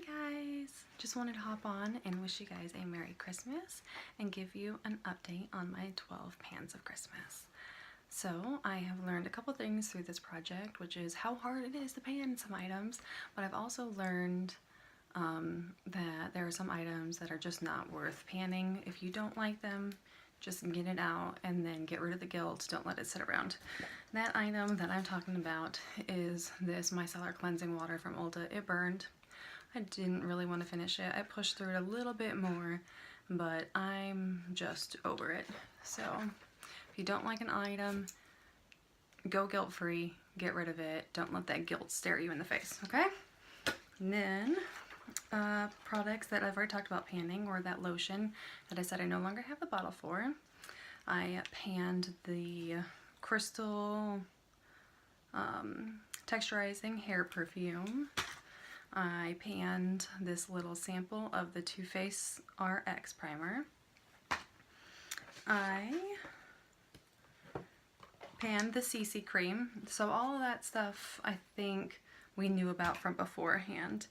Hey guys! Just wanted to hop on and wish you guys a Merry Christmas and give you an update on my 12 pans of Christmas. So I have learned a couple things through this project, which is how hard it is to pan some items, but I've also learned that there are some items that are just not worth panning. If you don't like them, just get it out and then get rid of the guilt. Don't let it sit around. That item that I'm talking about is this micellar cleansing water from Ulta. It burned. I didn't really want to finish it. I pushed through it a little bit more, but I'm just over it. So if you don't like an item, go guilt-free, get rid of it. Don't let that guilt stare you in the face, okay? And then products that I've already talked about panning, or that lotion that I said I no longer have the bottle for. I panned the Crystal texturizing hair perfume. I panned this little sample of the Too Faced RX primer. I panned the CC cream. So all of that stuff I think we knew about from beforehand.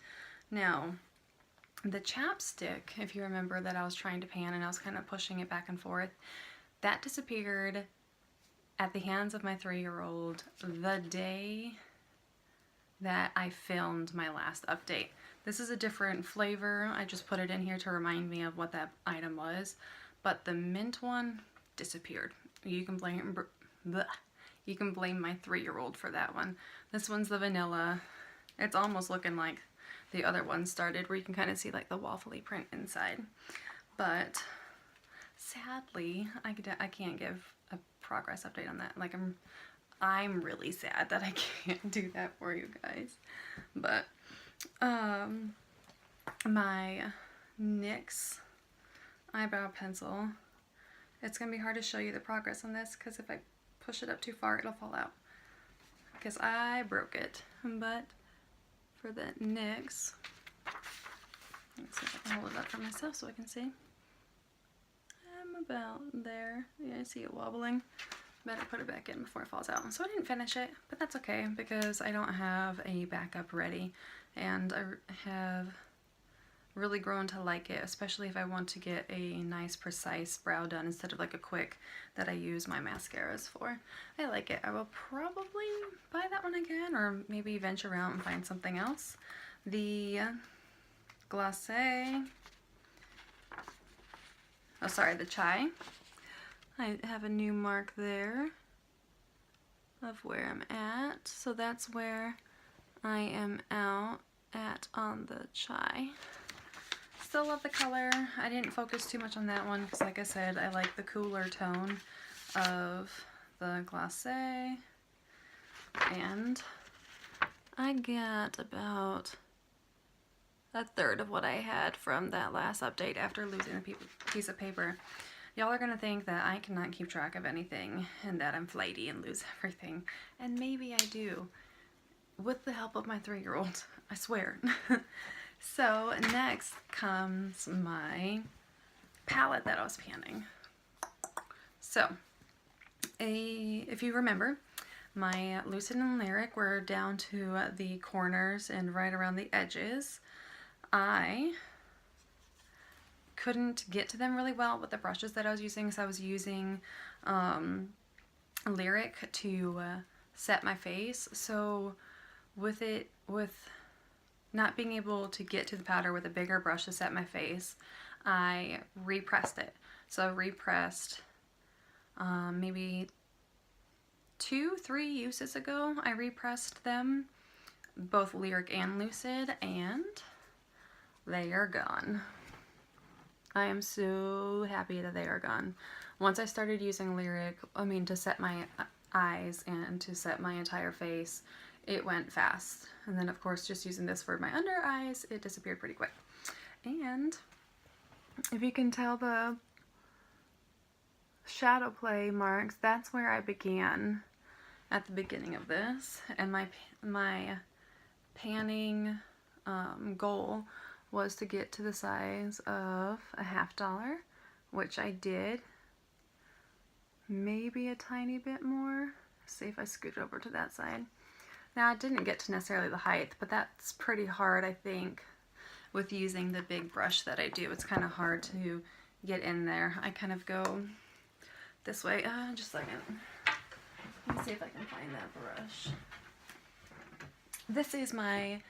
Now, the chapstick, if you remember, that I was trying to pan and I was kind of pushing it back and forth, that disappeared at the hands of my 3-year-old the day that I filmed my last update. This is a different flavor. I just put it in here to remind me of what that item was, but the mint one disappeared. You can blame my 3-year-old for that one. This one's the vanilla. It's almost looking like the other one started, where you can kind of see like the waffly print inside. But sadly, I can't give a progress update on that. Like I'm really sad that I can't do that for you guys. But my NYX eyebrow pencil, it's gonna be hard to show you the progress on this because if I push it up too far, it'll fall out because I broke it. But for the NYX, let's see if I can hold it up for myself so I can see. I'm about there. Yeah, I see it wobbling. Better put it back in before it falls out. So I didn't finish it, but that's okay because I don't have a backup ready, and I have really grown to like it, especially if I want to get a nice precise brow done instead of like a quick that I use my mascaras for. I like it. I will probably buy that one again, or maybe venture out and find something else. The Glacé, oh sorry, the Chai. I have a new mark there of where I'm at. So that's where I am out at on the Chai. Still love the color. I didn't focus too much on that one because, like I said, I like the cooler tone of the Glacé. And I got about a third of what I had from that last update after losing a piece of paper. Y'all are gonna think that I cannot keep track of anything and that I'm flighty and lose everything. And maybe I do, with the help of my 3-year-old, I swear. So next comes my palette that I was panning. So, if you remember, my Lucid and Lyric were down to the corners and right around the edges. I couldn't get to them really well with the brushes that I was using, so I was using Lyric to set my face. So with not being able to get to the powder with a bigger brush to set my face, I repressed it. So I repressed maybe 2-3 uses ago. I repressed them, both Lyric and Lucid, and they are gone. I am so happy that they are gone. Once I started using Lyric, to set my eyes and to set my entire face, it went fast. And then of course just using this for my under eyes, it disappeared pretty quick. And if you can tell the shadow play marks, that's where I began at the beginning of this. And my panning goal was to get to the size of a $50, which I did. Maybe a tiny bit more. See if I scoot over to that side. Now I didn't get to necessarily the height, but that's pretty hard, I think. with using the big brush that I do. It's kind of hard to get in there. I kind of go this way. Just a second. Let me see if I can find that brush. This is my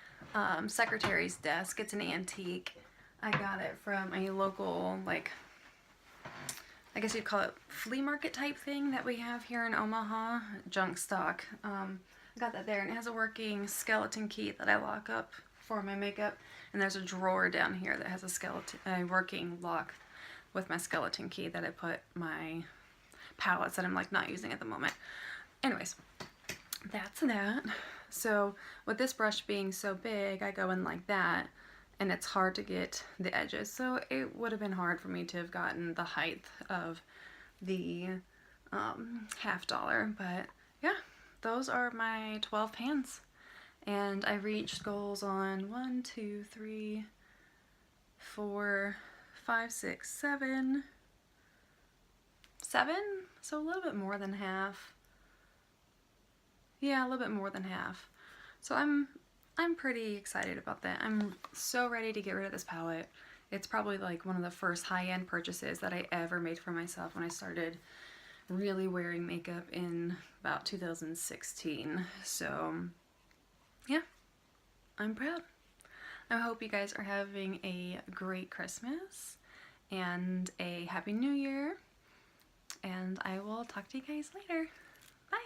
secretary's desk. It's an antique. I got it from a local, like, I guess you'd call it flea market type thing that we have here in Omaha. Junk stock. I got that there, and it has a working skeleton key that I lock up for my makeup. And there's a drawer down here that has a working lock with my skeleton key that I put my palettes that I'm like not using at the moment. Anyways, that's that. So with this brush being so big, I go in like that, and it's hard to get the edges. So it would have been hard for me to have gotten the height of the $50, but yeah, those are my 12 pans. And I reached goals on 1, 2, 3, 4, 5, 6, 7, so a little bit more than half. Yeah, a little bit more than half. So I'm pretty excited about that. I'm so ready to get rid of this palette. It's probably like one of the first high-end purchases that I ever made for myself when I started really wearing makeup in about 2016. So yeah, I'm proud. I hope you guys are having a great Christmas and a Happy New Year, and I will talk to you guys later. Bye!